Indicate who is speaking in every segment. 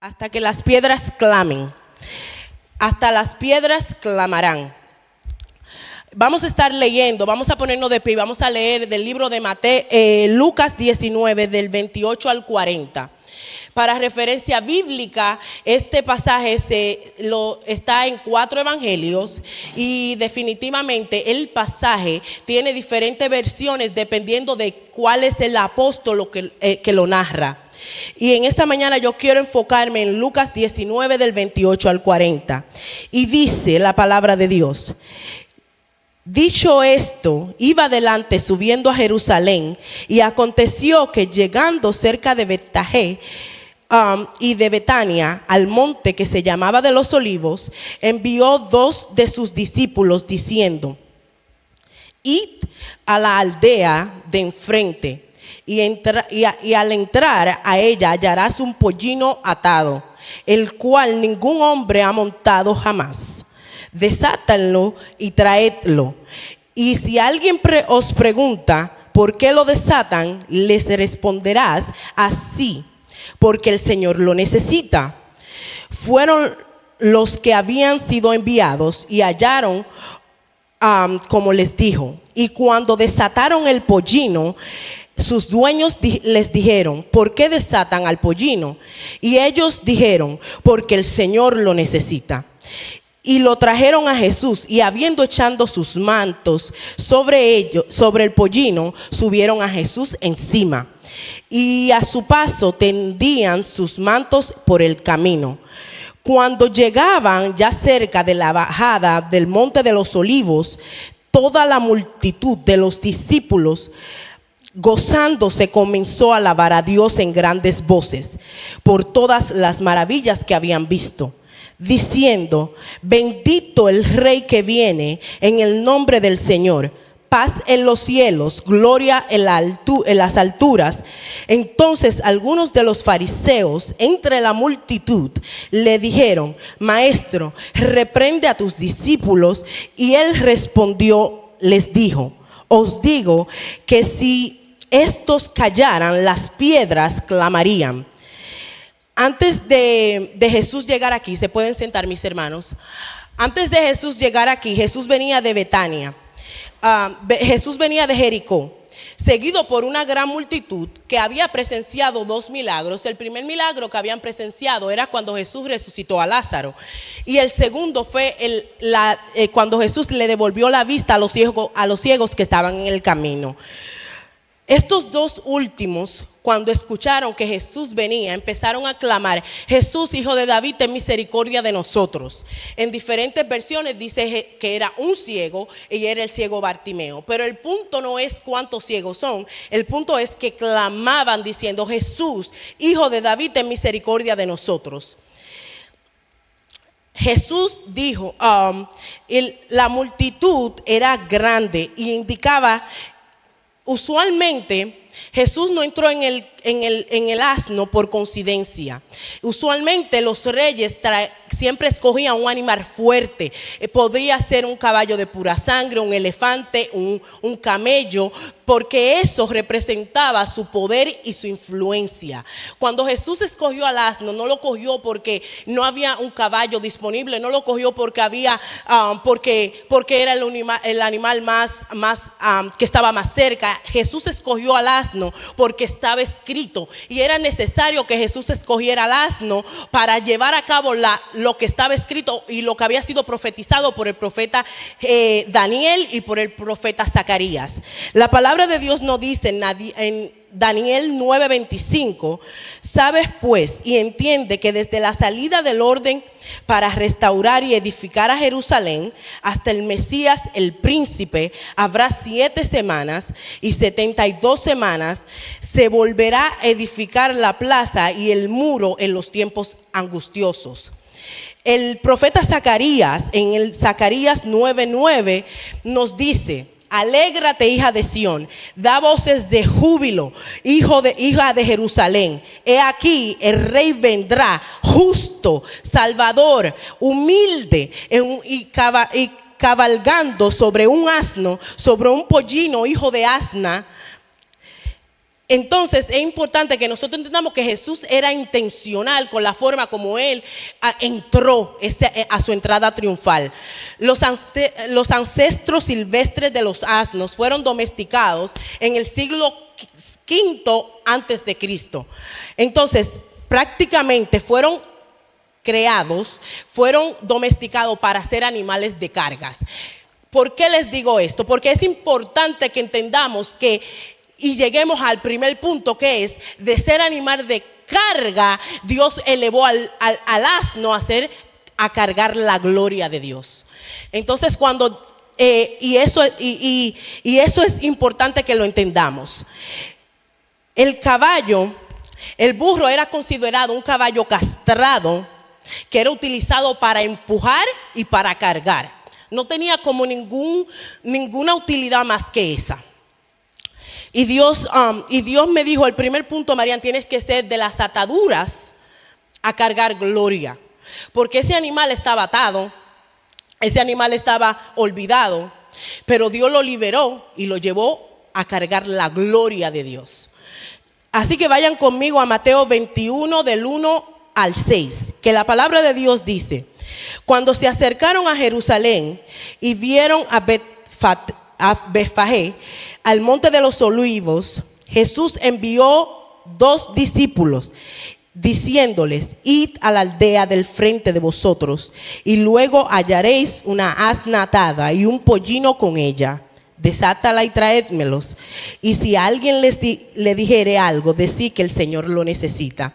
Speaker 1: hasta que las piedras clamen. Hasta las piedras clamarán. Vamos a estar leyendo, vamos a ponernos de pie y vamos a leer del libro de Lucas 19, del 28 al 40. Para referencia bíblica, este pasaje está en 4 evangelios y definitivamente el pasaje tiene diferentes versiones dependiendo de cuál es el apóstol que lo narra. Y en esta mañana yo quiero enfocarme en Lucas 19 del 28 al 40. Y dice la palabra de Dios: dicho esto, iba adelante subiendo a Jerusalén, y aconteció que llegando cerca de Betfagé y de Betania, al monte que se llamaba de los Olivos, envió 2 de sus discípulos diciendo: id a la aldea de enfrente, y al entrar a ella hallarás un pollino atado, el cual ningún hombre ha montado jamás. Desátanlo y traedlo. Y si alguien os pregunta por qué lo desatan, les responderás así: porque el Señor lo necesita. Fueron los que habían sido enviados y hallaron como les dijo. Y cuando desataron el pollino, sus dueños les dijeron: ¿por qué desatan al pollino? Y ellos dijeron: porque el Señor lo necesita. Y lo trajeron a Jesús, y habiendo echado sus mantos sobre el pollino, subieron a Jesús encima. Y a su paso tendían sus mantos por el camino. Cuando llegaban ya cerca de la bajada del monte de los Olivos, toda la multitud de los discípulos, gozándose, comenzó a alabar a Dios en grandes voces por todas las maravillas que habían visto, diciendo: bendito el Rey que viene en el nombre del Señor, paz en los cielos, gloria en las alturas. Entonces algunos de los fariseos entre la multitud le dijeron: Maestro, reprende a tus discípulos. Y él respondió, les dijo: os digo que si estos callaran, las piedras clamarían. Antes de Jesús llegar aquí, se pueden sentar, mis hermanos. Antes de Jesús llegar aquí, Jesús venía de Betania. Jesús venía de Jericó, seguido por una gran multitud que había presenciado 2 milagros. El primer milagro que habían presenciado era cuando Jesús resucitó a Lázaro, y el segundo fue cuando Jesús le devolvió la vista a los ciegos que estaban en el camino. Estos 2 últimos, cuando escucharon que Jesús venía, empezaron a clamar: Jesús, hijo de David, ten misericordia de nosotros. En diferentes versiones dice que era un ciego, y era el ciego Bartimeo. Pero el punto no es cuántos ciegos son, el punto es que clamaban diciendo: Jesús, hijo de David, ten misericordia de nosotros. Jesús dijo, la multitud era grande y indicaba. Usualmente Jesús no entró en el asno por coincidencia. Usualmente los reyes siempre escogían un animal fuerte. Podría ser un caballo de pura sangre, un elefante, un camello, porque eso representaba su poder y su influencia. Cuando Jesús escogió al asno, no lo cogió porque no había un caballo disponible, no lo cogió porque era el animal más que estaba más cerca. Jesús escogió al asno porque estaba escrito, y era necesario que Jesús escogiera al asno para llevar a cabo lo que estaba escrito y lo que había sido profetizado por el profeta Daniel y por el profeta Zacarías. La palabra de Dios nos dice en Daniel 9:25: sabes pues y entiende que desde la salida del orden para restaurar y edificar a Jerusalén hasta el Mesías el príncipe habrá 7 semanas, y 72 semanas se volverá a edificar la plaza y el muro en los tiempos angustiosos. El profeta Zacarías, en el Zacarías 9:9, nos dice: alégrate, hija de Sión, da voces de júbilo, hija de Jerusalén. He aquí, el rey vendrá, justo, salvador, humilde, y cabalgando sobre un asno, sobre un pollino, hijo de asna. Entonces es importante que nosotros entendamos que Jesús era intencional con la forma como Él entró a su entrada triunfal. Los ancestros silvestres de los asnos fueron domesticados en el siglo V antes de Cristo. Entonces prácticamente fueron domesticados para ser animales de cargas. ¿Por qué les digo esto? Porque es importante que entendamos y lleguemos al primer punto, que es de ser animal de carga. Dios elevó al asno a cargar la gloria de Dios. Entonces y eso es importante que lo entendamos. El burro era considerado un caballo castrado que era utilizado para empujar y para cargar. No tenía como ninguna utilidad más que esa. Y Dios me dijo, el primer punto, Marian, tienes que ser de las ataduras a cargar gloria. Porque ese animal estaba atado, ese animal estaba olvidado, pero Dios lo liberó y lo llevó a cargar la gloria de Dios. Así que vayan conmigo a Mateo 21 del 1 al 6, que la palabra de Dios dice: cuando se acercaron a Jerusalén y vieron a Betfagé, al monte de los olivos, Jesús envió 2 discípulos, diciéndoles: id a la aldea del frente de vosotros, y luego hallaréis una asna atada y un pollino con ella. Desátala y traédmelos. Y si a alguien le dijere algo, decid que el Señor lo necesita,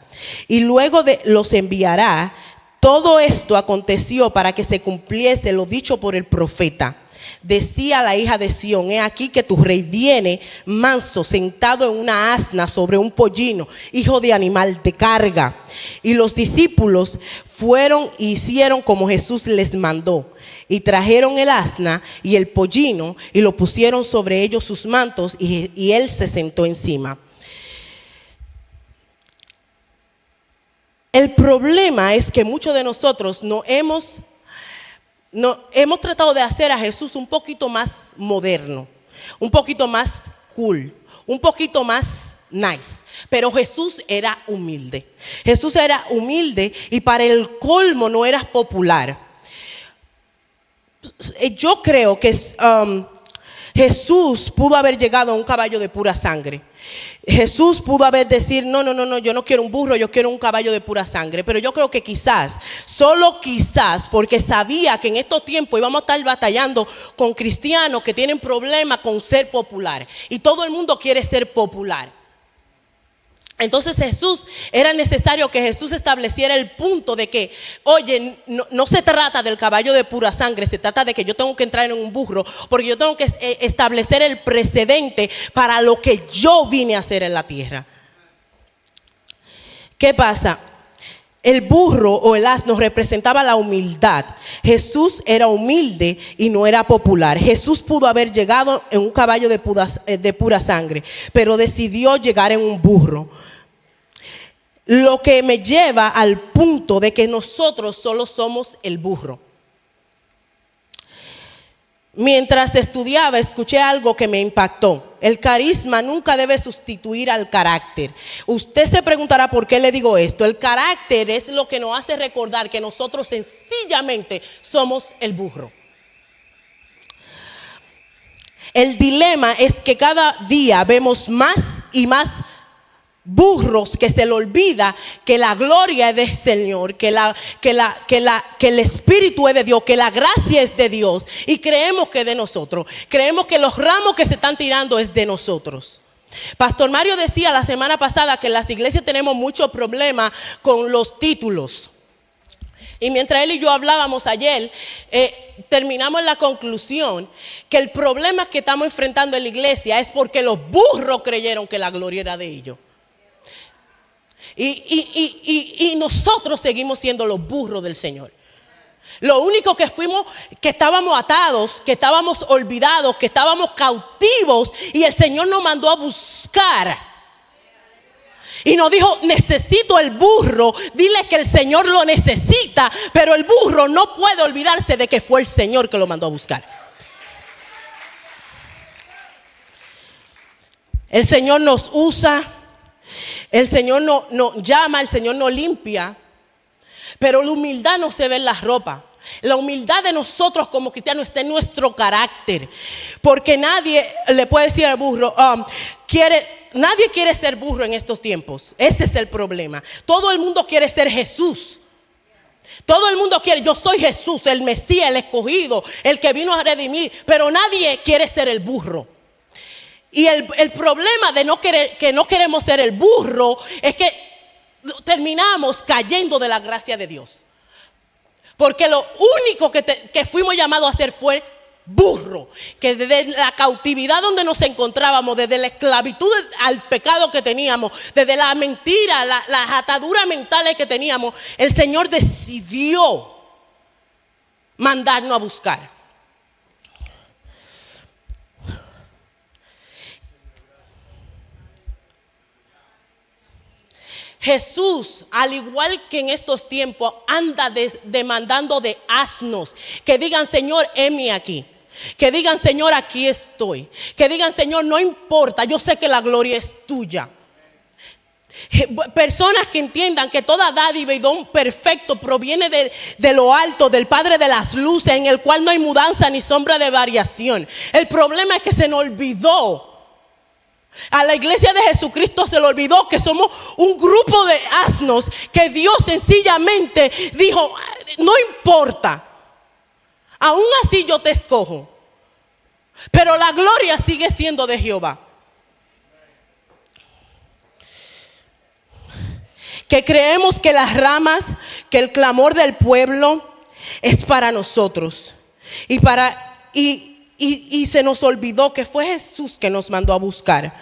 Speaker 1: y luego los enviará. Todo esto aconteció para que se cumpliese lo dicho por el profeta. Decía la hija de Sión: he aquí que tu rey viene manso, sentado en una asna sobre un pollino, hijo de animal de carga. Y los discípulos fueron e hicieron como Jesús les mandó, y trajeron el asna y el pollino y lo pusieron sobre ellos sus mantos, y él se sentó encima. El problema es que muchos de nosotros hemos tratado de hacer a Jesús un poquito más moderno, un poquito más cool, un poquito más nice. Pero Jesús era humilde. Jesús era humilde y para el colmo no era popular. Yo creo que Jesús pudo haber llegado a un caballo de pura sangre. Jesús pudo haber decir: no, yo no quiero un burro, yo quiero un caballo de pura sangre. Pero yo creo que quizás, solo quizás, porque sabía que en estos tiempos íbamos a estar batallando con cristianos que tienen problemas con ser popular, y todo el mundo quiere ser popular. Entonces era necesario que Jesús estableciera el punto de que, oye, no se trata del caballo de pura sangre, se trata de que yo tengo que entrar en un burro, porque yo tengo que establecer el precedente para lo que yo vine a hacer en la tierra. ¿Qué pasa? El burro o el asno representaba la humildad. Jesús era humilde y no era popular. Jesús pudo haber llegado en un caballo de pura sangre, pero decidió llegar en un burro. Lo que me lleva al punto de que nosotros solo somos el burro. Mientras estudiaba, escuché algo que me impactó. El carisma nunca debe sustituir al carácter. Usted se preguntará por qué le digo esto. El carácter es lo que nos hace recordar que nosotros sencillamente somos el burro. El dilema es que cada día vemos más y más burros que se le olvida que la gloria es del Señor, que el Espíritu es de Dios, que la gracia es de Dios, y creemos que es de nosotros. Creemos que los ramos que se están tirando es de nosotros. Pastor Mario decía la semana pasada que en las iglesias tenemos mucho problema con los títulos. Y mientras él y yo hablábamos ayer, terminamos en la conclusión que el problema que estamos enfrentando en la iglesia es porque los burros creyeron que la gloria era de ellos. Y nosotros seguimos siendo los burros del Señor. Lo único que estábamos atados, que estábamos olvidados, que estábamos cautivos, y el Señor nos mandó a buscar. Y nos dijo: necesito el burro, dile que el Señor lo necesita. Pero el burro no puede olvidarse de que fue el Señor que lo mandó a buscar. El Señor nos usa, el Señor nos llama, el Señor nos limpia, pero la humildad no se ve en las ropas. La humildad de nosotros como cristianos está en nuestro carácter, porque nadie le puede decir al burro, nadie quiere ser burro en estos tiempos. Ese es el problema. Todo el mundo quiere ser Jesús. Todo el mundo quiere, yo soy Jesús, el Mesías, el escogido, el que vino a redimir, pero nadie quiere ser el burro. Y el problema de que no queremos ser el burro es que terminamos cayendo de la gracia de Dios. Porque lo único que fuimos llamados a hacer fue burro. Que desde la cautividad donde nos encontrábamos, desde la esclavitud al pecado que teníamos, desde la mentira, las ataduras mentales que teníamos, el Señor decidió mandarnos a buscar. Jesús, al igual que en estos tiempos, anda demandando de asnos que digan, Señor, heme aquí. Que digan, Señor, aquí estoy. Que digan, Señor, no importa, yo sé que la gloria es tuya. Personas que entiendan que toda dádiva y don perfecto proviene de lo alto, del Padre de las luces, en el cual no hay mudanza ni sombra de variación. El problema es que se nos olvidó. A la iglesia de Jesucristo se le olvidó que somos un grupo de asnos, que Dios sencillamente dijo, no importa, aún así yo te escojo, pero la gloria sigue siendo de Jehová. Que creemos que las ramas, que el clamor del pueblo es para nosotros y se nos olvidó que fue Jesús que nos mandó a buscar,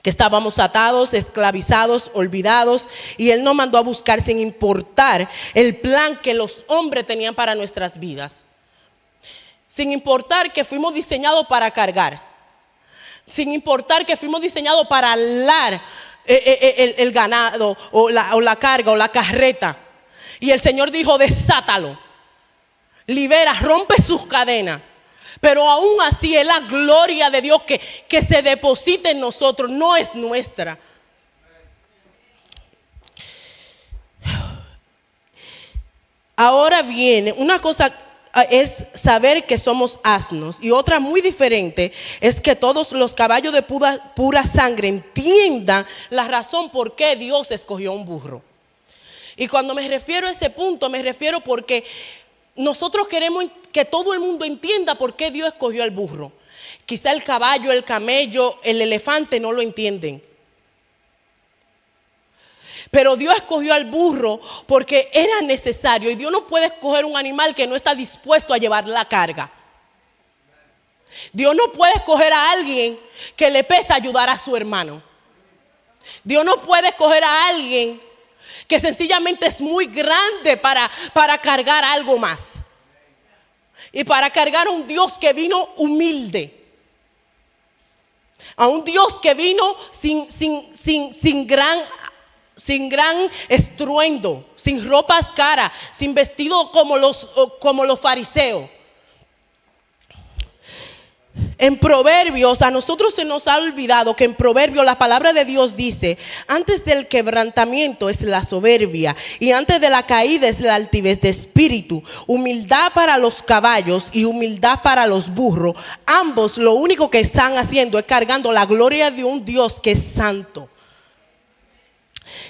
Speaker 1: que estábamos atados, esclavizados, olvidados, y Él nos mandó a buscar sin importar el plan que los hombres tenían para nuestras vidas, sin importar que fuimos diseñados para cargar, sin importar que fuimos diseñados para alar el ganado o la carga o la carreta. Y el Señor dijo, desátalo, libera, rompe sus cadenas. Pero aún así es la gloria de Dios que se deposita en nosotros, no es nuestra. Ahora viene, una cosa es saber que somos asnos, y otra muy diferente es que todos los caballos de pura sangre entiendan la razón por qué Dios escogió un burro. Y cuando me refiero a ese punto, me refiero porque nosotros queremos que todo el mundo entienda por qué Dios escogió al burro. Quizá el caballo, el camello, el elefante no lo entienden. Pero Dios escogió al burro porque era necesario. Y Dios no puede escoger un animal que no está dispuesto a llevar la carga. Dios no puede escoger a alguien que le pesa ayudar a su hermano. Dios no puede escoger a alguien que sencillamente es muy grande para cargar algo más. Y para cargar a un Dios que vino humilde. A un Dios que vino sin gran estruendo, sin ropas caras, sin vestido como los fariseos. En Proverbios, a nosotros se nos ha olvidado que en Proverbios la palabra de Dios dice: antes del quebrantamiento es la soberbia, y antes de la caída es la altivez de espíritu. Humildad para los caballos y humildad para los burros. Ambos lo único que están haciendo es cargando la gloria de un Dios que es santo.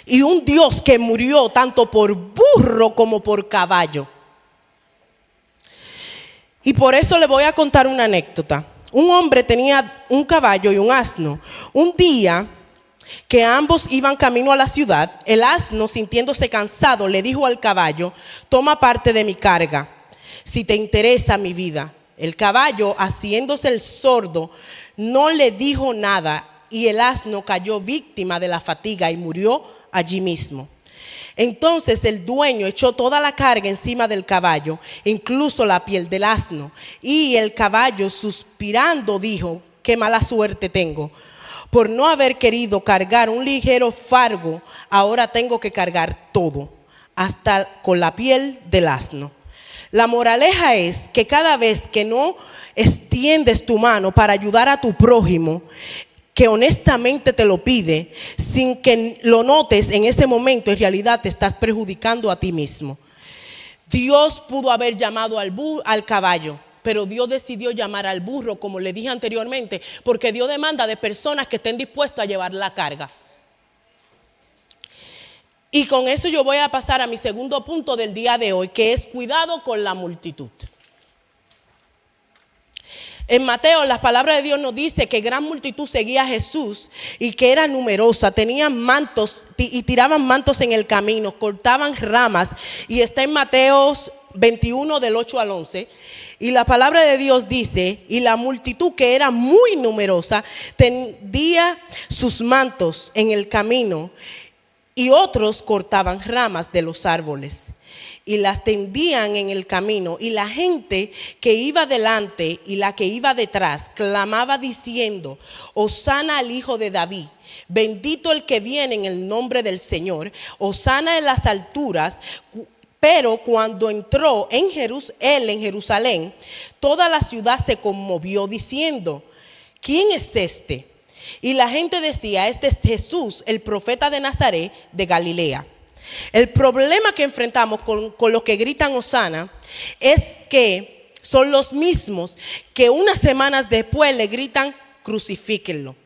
Speaker 1: Y un Dios que murió tanto por burro como por caballo. Y por eso le voy a contar una anécdota. Un hombre tenía un caballo y un asno. Un día que ambos iban camino a la ciudad, el asno, sintiéndose cansado, le dijo al caballo: toma parte de mi carga, si te interesa mi vida. El caballo, haciéndose el sordo, no le dijo nada, y el asno cayó víctima de la fatiga y murió allí mismo. Entonces el dueño echó toda la carga encima del caballo, incluso la piel del asno. Y el caballo, suspirando, dijo: qué mala suerte tengo. Por no haber querido cargar un ligero fardo, ahora tengo que cargar todo, hasta con la piel del asno. La moraleja es que cada vez que no extiendes tu mano para ayudar a tu prójimo, que honestamente te lo pide, sin que lo notes en ese momento, en realidad te estás perjudicando a ti mismo. Dios pudo haber llamado al caballo, pero Dios decidió llamar al burro, como le dije anteriormente, porque Dios demanda de personas que estén dispuestas a llevar la carga. Y con eso yo voy a pasar a mi segundo punto del día de hoy, que es cuidado con la multitud. En Mateo, las palabras de Dios nos dice que gran multitud seguía a Jesús y que era numerosa, tenían mantos y tiraban mantos en el camino, cortaban ramas, y está en Mateo 21 del 8 al 11. Y la palabra de Dios dice: y la multitud, que era muy numerosa, tendía sus mantos en el camino, y otros cortaban ramas de los árboles y las tendían en el camino, y la gente que iba delante y la que iba detrás clamaba diciendo: Hosana al Hijo de David, bendito el que viene en el nombre del Señor, Hosana en las alturas. Pero cuando entró en Jerusalén, toda la ciudad se conmovió diciendo: ¿quién es este? Y la gente decía: este es Jesús, el profeta de Nazaret de Galilea. El problema que enfrentamos con los que gritan Hosana es que son los mismos que unas semanas después le gritan: crucifíquenlo.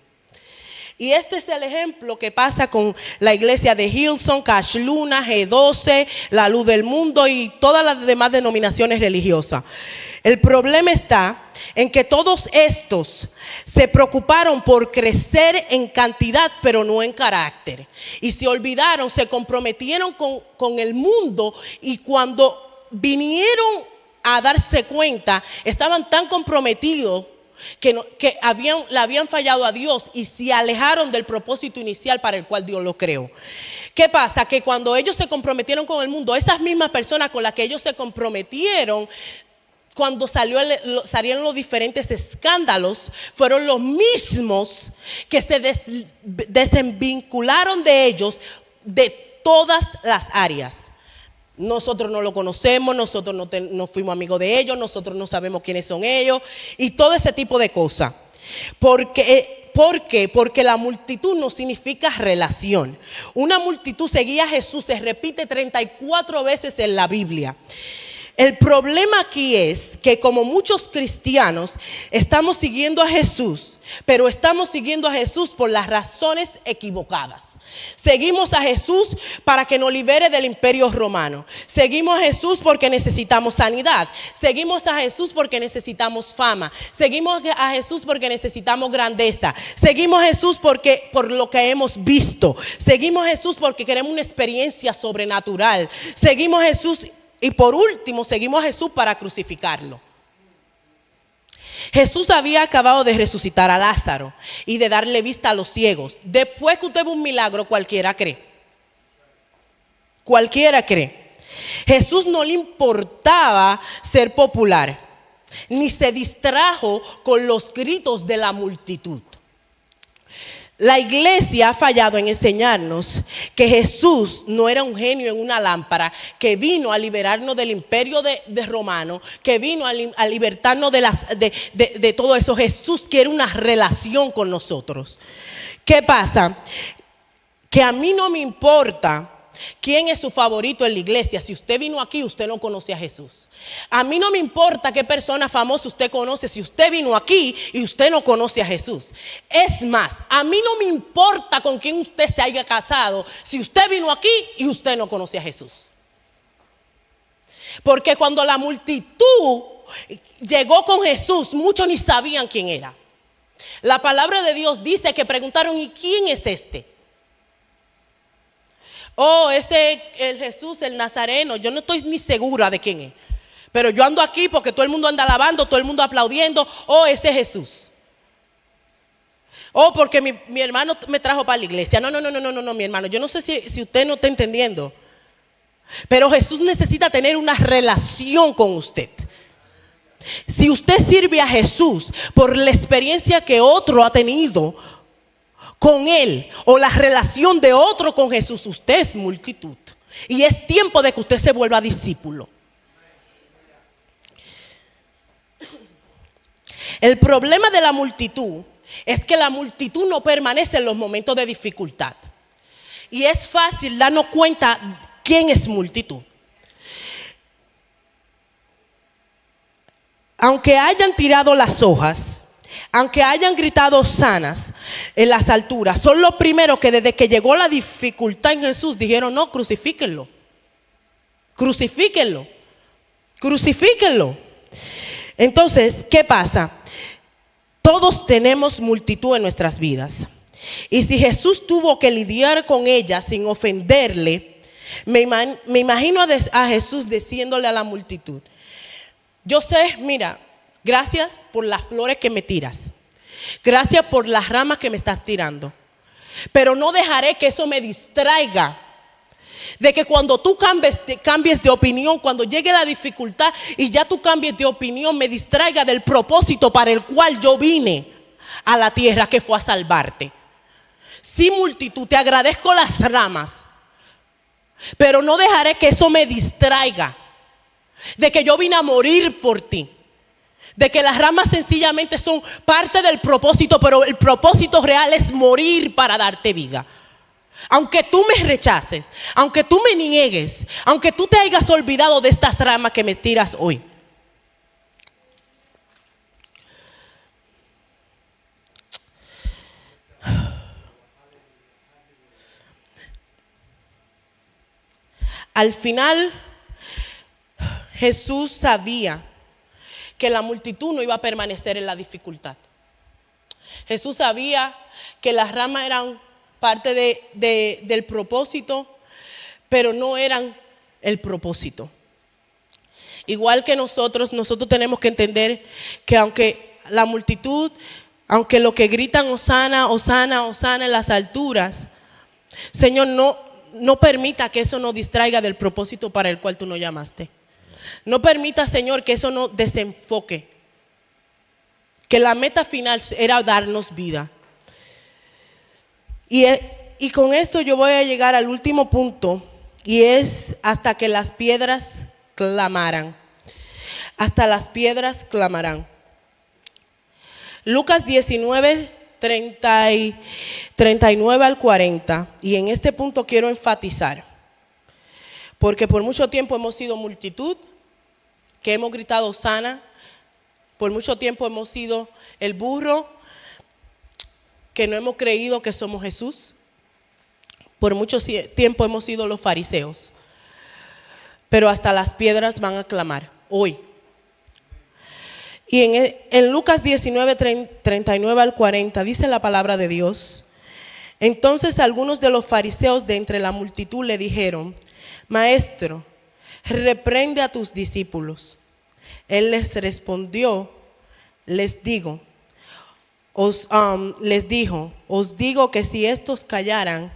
Speaker 1: Y este es el ejemplo que pasa con la iglesia de Hillsong, Cash Luna, G12, La Luz del Mundo y todas las demás denominaciones religiosas. El problema está en que todos estos se preocuparon por crecer en cantidad, pero no en carácter. Y se olvidaron, se comprometieron con el mundo, y cuando vinieron a darse cuenta, estaban tan comprometidos que le habían fallado a Dios y se alejaron del propósito inicial para el cual Dios lo creó. ¿Qué pasa? Que cuando ellos se comprometieron con el mundo, esas mismas personas con las que ellos se comprometieron, cuando salieron los diferentes escándalos, fueron los mismos que se desvincularon de ellos de todas las áreas. Nosotros no lo conocemos, nosotros no fuimos amigos de ellos, nosotros no sabemos quiénes son ellos y todo ese tipo de cosas. ¿Por qué? Porque la multitud no significa relación. Una multitud seguía a Jesús, se repite 34 veces en la Biblia. El problema aquí es que, como muchos cristianos, estamos siguiendo a Jesús, pero estamos siguiendo a Jesús por las razones equivocadas. Seguimos a Jesús para que nos libere del imperio romano. Seguimos a Jesús porque necesitamos sanidad. Seguimos a Jesús porque necesitamos fama. Seguimos a Jesús porque necesitamos grandeza. Seguimos a Jesús por lo que hemos visto. Seguimos a Jesús porque queremos una experiencia sobrenatural. Seguimos a Jesús. Y por último, seguimos a Jesús para crucificarlo. Jesús había acabado de resucitar a Lázaro y de darle vista a los ciegos. Después que usted ve un milagro, cualquiera cree. Cualquiera cree. Jesús no le importaba ser popular, ni se distrajo con los gritos de la multitud. La iglesia ha fallado en enseñarnos que Jesús no era un genio en una lámpara, que vino a liberarnos del imperio de romano, que vino a libertarnos de todo eso. Jesús quiere una relación con nosotros. ¿Qué pasa? Que a mí no me importa quién es su favorito en la iglesia. Si usted vino aquí, usted no conoce a Jesús. A mí no me importa qué persona famosa usted conoce si usted vino aquí y usted no conoce a Jesús. Es más, a mí no me importa con quién usted se haya casado si usted vino aquí y usted no conoce a Jesús. Porque cuando la multitud llegó con Jesús, muchos ni sabían quién era. La palabra de Dios dice que preguntaron: ¿y quién es este? Oh, ese es el Jesús, el Nazareno. Yo no estoy ni segura de quién es, pero yo ando aquí porque todo el mundo anda alabando, todo el mundo aplaudiendo. Oh, ese es Jesús. Oh, porque mi hermano me trajo para la iglesia. No, mi hermano. Yo no sé si usted no está entendiendo, pero Jesús necesita tener una relación con usted. Si usted sirve a Jesús por la experiencia que otro ha tenido con Él, o la relación de otro con Jesús, usted es multitud. Y es tiempo de que usted se vuelva discípulo. El problema de la multitud es que la multitud no permanece en los momentos de dificultad. Y es fácil darnos cuenta quién es multitud. Aunque hayan tirado las hojas, aunque hayan gritado sanas en las alturas, son los primeros que desde que llegó la dificultad en Jesús dijeron: no, crucifíquenlo, crucifíquenlo, crucifíquenlo. Entonces, ¿qué pasa? Todos tenemos multitud en nuestras vidas. Y si Jesús tuvo que lidiar con ella sin ofenderle, me imagino a Jesús diciéndole a la multitud: yo sé, mira, gracias por las flores que me tiras, gracias por las ramas que me estás tirando, pero no dejaré que eso me distraiga de que cuando tú cambies de opinión, cuando llegue la dificultad y ya tú cambies de opinión, me distraiga del propósito para el cual yo vine a la tierra, que fue a salvarte. Sí, multitud, te agradezco las ramas, pero no dejaré que eso me distraiga de que yo vine a morir por ti, de que las ramas sencillamente son parte del propósito, pero el propósito real es morir para darte vida. Aunque tú me rechaces, aunque tú me niegues, aunque tú te hayas olvidado de estas ramas que me tiras hoy. Al final, Jesús sabía que la multitud no iba a permanecer en la dificultad. Jesús sabía que las ramas eran parte del propósito, pero no eran el propósito. Igual que nosotros tenemos que entender que aunque la multitud, aunque lo que gritan Hosana, Hosana, Hosana en las alturas, Señor, no permita que eso nos distraiga del propósito para el cual tú nos llamaste. No permita, Señor, que eso nos desenfoque, que la meta final era darnos vida. Y con esto yo voy a llegar al último punto, y es hasta que las piedras clamaran. Hasta las piedras clamarán. Lucas 19, 39 al 40. Y en este punto quiero enfatizar, porque por mucho tiempo hemos sido multitud, que hemos gritado sana. Por mucho tiempo hemos sido el burro, que no hemos creído que somos Jesús. Por mucho tiempo hemos sido los fariseos. Pero hasta las piedras van a clamar hoy. Y en Lucas 19, 39 al 40 dice la palabra de Dios: entonces algunos de los fariseos de entre la multitud le dijeron: Maestro, reprende a tus discípulos. Él les respondió, les dijo, os digo que si estos callaran,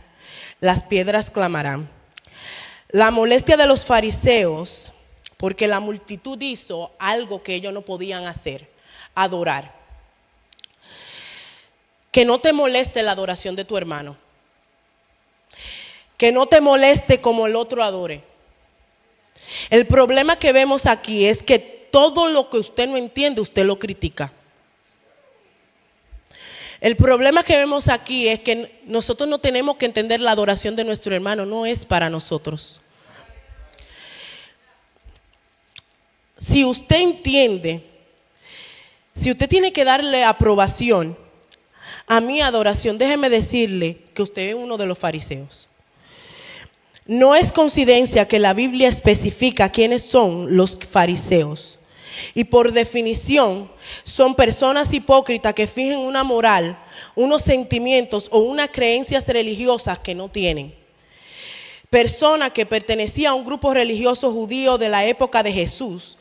Speaker 1: las piedras clamarán. La molestia de los fariseos, porque la multitud hizo algo que ellos no podían hacer: adorar. Que no te moleste la adoración de tu hermano. Que no te moleste como el otro adore. El problema que vemos aquí es que todo lo que usted no entiende, usted lo critica. El problema que vemos aquí es que nosotros no tenemos que entender la adoración de nuestro hermano, no es para nosotros. Si usted entiende, si usted tiene que darle aprobación a mi adoración, déjeme decirle que usted es uno de los fariseos. No es coincidencia que la Biblia especifica quiénes son los fariseos. Y por definición son personas hipócritas que fingen una moral, unos sentimientos o unas creencias religiosas que no tienen. Persona que pertenecía a un grupo religioso judío de la época de Jesús,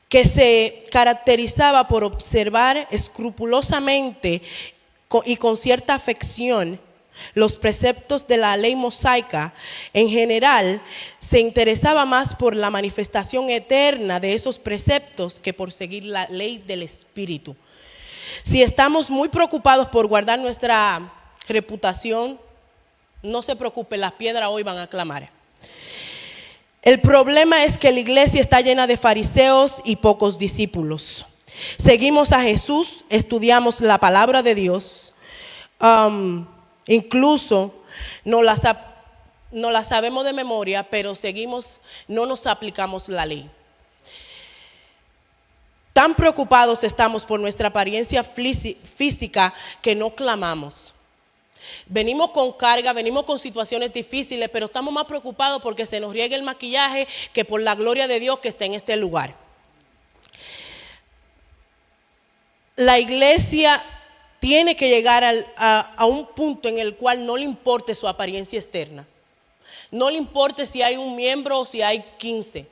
Speaker 1: que se caracterizaba por observar escrupulosamente y con cierta afección los preceptos de la ley mosaica. En general, se interesaba más por la manifestación eterna de esos preceptos que por seguir la ley del Espíritu. Si estamos muy preocupados por guardar nuestra reputación, no se preocupe, las piedras hoy van a clamar. El problema es que la iglesia está llena de fariseos y pocos discípulos. seguimos a Jesús, estudiamos la palabra de Dios, incluso no la sabemos de memoria, pero no nos aplicamos la ley. Tan preocupados estamos por nuestra apariencia física que no clamamos. Venimos con carga, venimos con situaciones difíciles, pero estamos más preocupados porque se nos riegue el maquillaje que por la gloria de Dios que está en este lugar. La iglesia tiene que llegar a un punto en el cual no le importe su apariencia externa. No le importe si hay un miembro o si hay 15.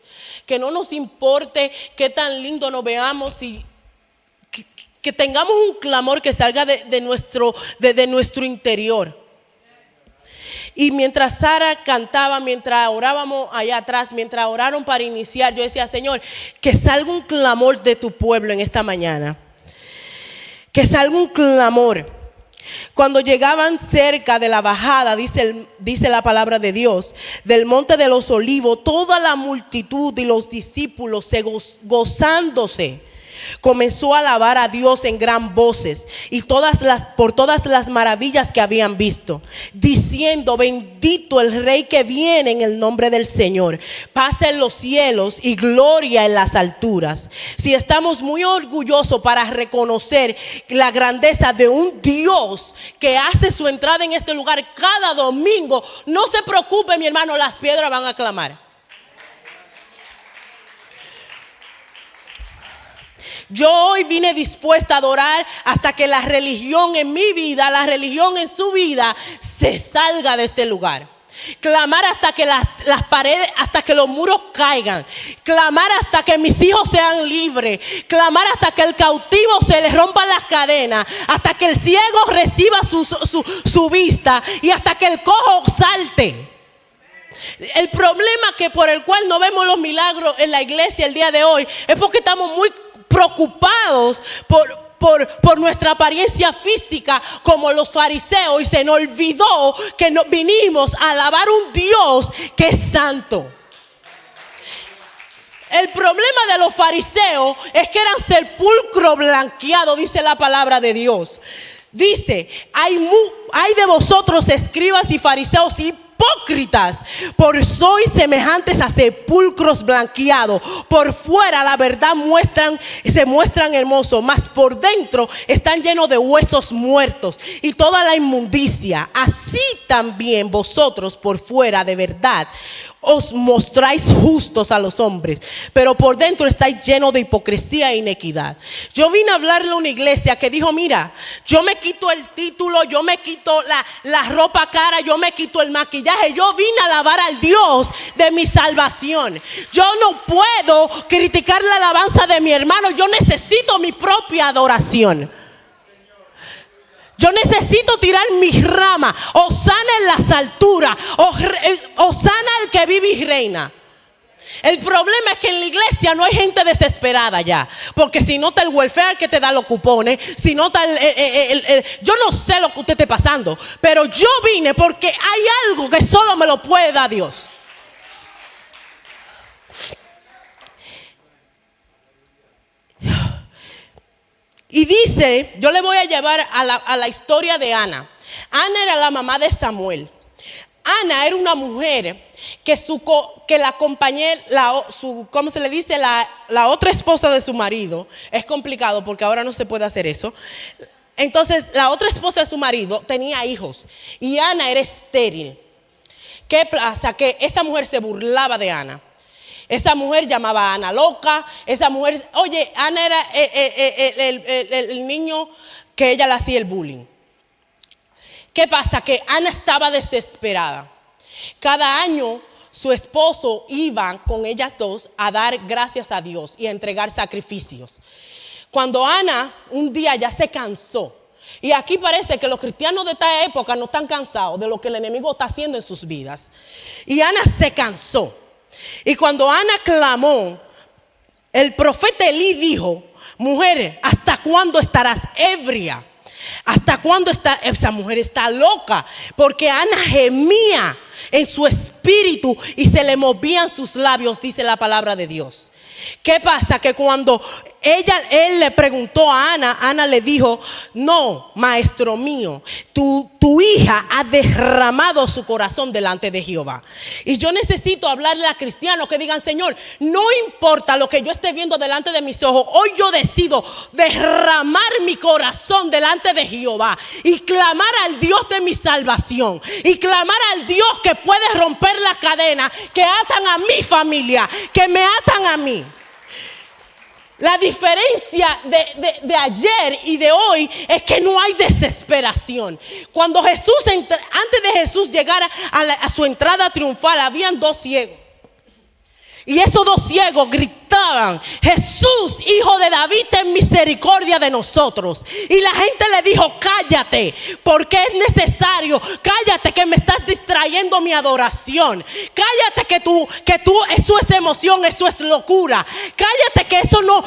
Speaker 1: Que no nos importe qué tan lindo nos veamos, que tengamos un clamor que salga de nuestro interior. Y mientras Sara cantaba, mientras orábamos allá atrás, mientras oraron para iniciar, yo decía, Señor, que salga un clamor de tu pueblo en esta mañana. Que salga un clamor. Cuando llegaban cerca de la bajada, dice la palabra de Dios, del monte de los olivos, toda la multitud y los discípulos gozándose, comenzó a alabar a Dios en gran voces y por todas las maravillas que habían visto, diciendo, bendito el Rey que viene en el nombre del Señor, paz en los cielos y gloria en las alturas. Si estamos muy orgullosos para reconocer la grandeza de un Dios que hace su entrada en este lugar cada domingo, no se preocupe, mi hermano, las piedras van a clamar. Yo hoy vine dispuesta a adorar hasta que la religión en mi vida, la religión en su vida, se salga de este lugar. Clamar hasta que las paredes, hasta que los muros caigan. Clamar hasta que mis hijos sean libres. Clamar hasta que el cautivo se le rompan las cadenas. Hasta que el ciego reciba su vista. Y hasta que el cojo salte. El problema por el cual no vemos los milagros en la iglesia el día de hoy es porque estamos muy preocupados por nuestra apariencia física como los fariseos, y se nos olvidó que vinimos a alabar un Dios que es santo. El problema de los fariseos es que eran sepulcro blanqueado, dice la palabra de Dios. Dice, hay de vosotros escribas y fariseos hipócritas, por sois semejantes a sepulcros blanqueados. Por fuera la verdad se muestran hermosos, mas por dentro están llenos de huesos muertos y toda la inmundicia. Así también vosotros por fuera de verdad os mostráis justos a los hombres, pero por dentro estáis llenos de hipocresía e inequidad. Yo vine a hablarle a una iglesia que dijo, mira, yo me quito el título, yo me quito la ropa cara, yo me quito el maquillaje, yo vine a alabar al Dios de mi salvación. Yo no puedo criticar la alabanza de mi hermano, yo necesito mi propia adoración. Yo necesito tirar mis ramas. Hosana en las alturas. Hosana el que vive y reina. El problema es que en la iglesia no hay gente desesperada ya. Porque si no está el welfare que te da los cupones, si no está yo no sé lo que usted esté pasando, pero yo vine porque hay algo que solo me lo puede dar Dios. Y dice, yo le voy a llevar a la historia de Ana. Ana era la mamá de Samuel. Ana era una mujer que la compañera, ¿cómo se le dice? La otra esposa de su marido. Es complicado porque ahora no se puede hacer eso. Entonces, la otra esposa de su marido tenía hijos y Ana era estéril. ¿Qué pasa? Que esa mujer se burlaba de Ana. Esa mujer llamaba a Ana loca. Esa mujer, oye, Ana era el niño que ella le hacía el bullying. ¿Qué pasa? Que Ana estaba desesperada. Cada año su esposo iba con ellas dos a dar gracias a Dios y a entregar sacrificios. Cuando Ana un día ya se cansó, y aquí parece que los cristianos de esta época no están cansados de lo que el enemigo está haciendo en sus vidas. Y Ana se cansó. Y cuando Ana clamó, el profeta Elí dijo, mujer, ¿hasta cuándo estarás ebria? ¿Hasta cuándo esa mujer está loca? Porque Ana gemía en su espíritu y se le movían sus labios, dice la palabra de Dios. ¿Qué pasa? Que cuando él le preguntó a Ana, Ana le dijo: no, maestro mío, tu hija ha derramado su corazón delante de Jehová. Y yo necesito hablarle a cristianos que digan: Señor, no importa lo que yo esté viendo delante de mis ojos, hoy yo decido derramar mi corazón delante de Jehová y clamar al Dios de mi salvación, y clamar al Dios que puede romper las cadenas que atan a mi familia, que me atan a mí. La diferencia de ayer y de hoy es que no hay desesperación. Cuando Jesús, antes de Jesús llegar a su entrada triunfal, habían 2 ciegos. Y esos 2 ciegos gritaban: Jesús, hijo de David, ten misericordia de nosotros. Y la gente le dijo: cállate, porque es necesario. Cállate, que me estás distrayendo mi adoración. Cállate, que tú, eso es emoción, eso es locura. Cállate, que eso no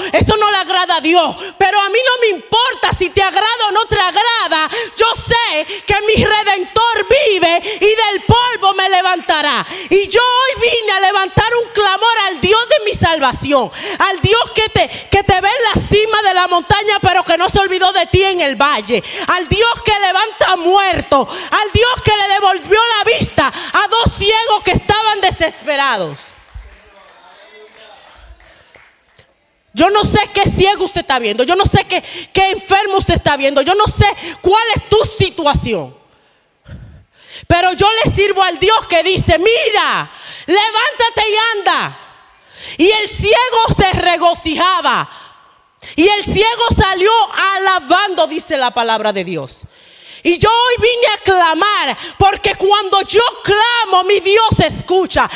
Speaker 1: le agrada a Dios. Pero a mí no me importa si te agrada o no te agrada. Yo sé que mi Redentor vive y del polvo me levantará. Y yo hoy vine a levantar un clamor al Dios de mi salvación, al Dios que te ve en la cima de la montaña, pero que no se olvidó de ti en el valle, al Dios que levanta muertos, al Dios que le devolvió la vista a 2 ciegos que estaban desesperados. Yo no sé qué ciego usted está viendo, yo no sé qué enfermo usted está viendo, yo no sé cuál es tu situación, pero yo le sirvo al Dios que dice: mira, levántate y anda. Y el ciego se regocijaba, y el ciego salió alabando, dice la palabra de Dios. Y yo hoy vine a clamar, porque cuando yo clamo, mi Dios escucha.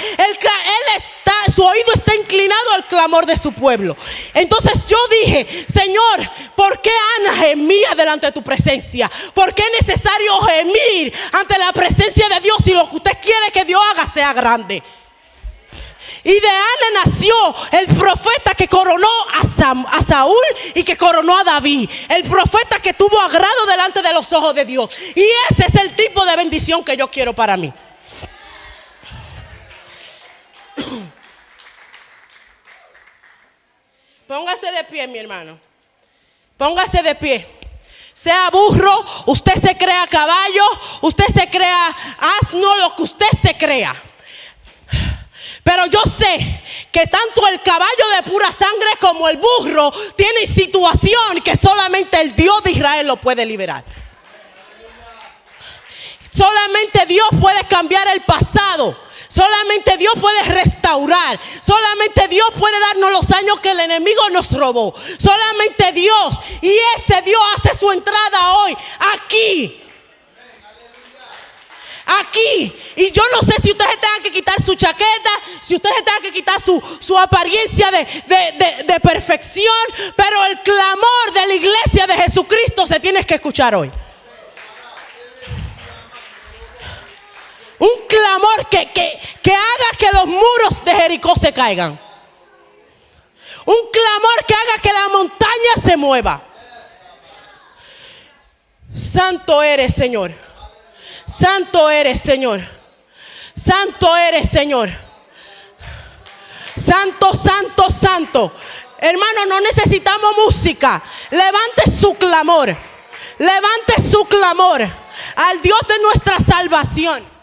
Speaker 1: Su oído está inclinado al clamor de su pueblo. Entonces yo dije: Señor, ¿por qué Ana gemía delante de tu presencia? ¿Por qué es necesario gemir ante la presencia de Dios si lo que usted quiere que Dios haga sea grande? Y de Ana nació el profeta que coronó a Saúl y que coronó a David. El profeta que tuvo agrado delante de los ojos de Dios. Y ese es el tipo de bendición que yo quiero para mí. Póngase de pie, mi hermano. Póngase de pie. Sea burro, usted se crea caballo, usted se crea asno, lo que usted se crea. Pero yo sé que tanto el caballo de pura sangre como el burro tienen situación que solamente el Dios de Israel lo puede liberar. Solamente Dios puede cambiar el pasado. Solamente Dios puede restaurar. Solamente Dios puede darnos los años que el enemigo nos robó. Solamente Dios. Y ese Dios hace su entrada hoy aquí. Aquí. Y yo no sé si usted se tenga que quitar su chaqueta, si usted se tenga que quitar su apariencia de perfección, pero el clamor de la iglesia de Jesucristo se tiene que escuchar hoy. Un clamor que haga que los muros de Jericó se caigan. Un clamor que haga que la montaña se mueva. Santo eres, Señor. Santo eres, Señor. Santo eres, Señor. Santo, santo, santo. Hermano, no necesitamos música. Levante su clamor. Levante su clamor al Dios de nuestra salvación.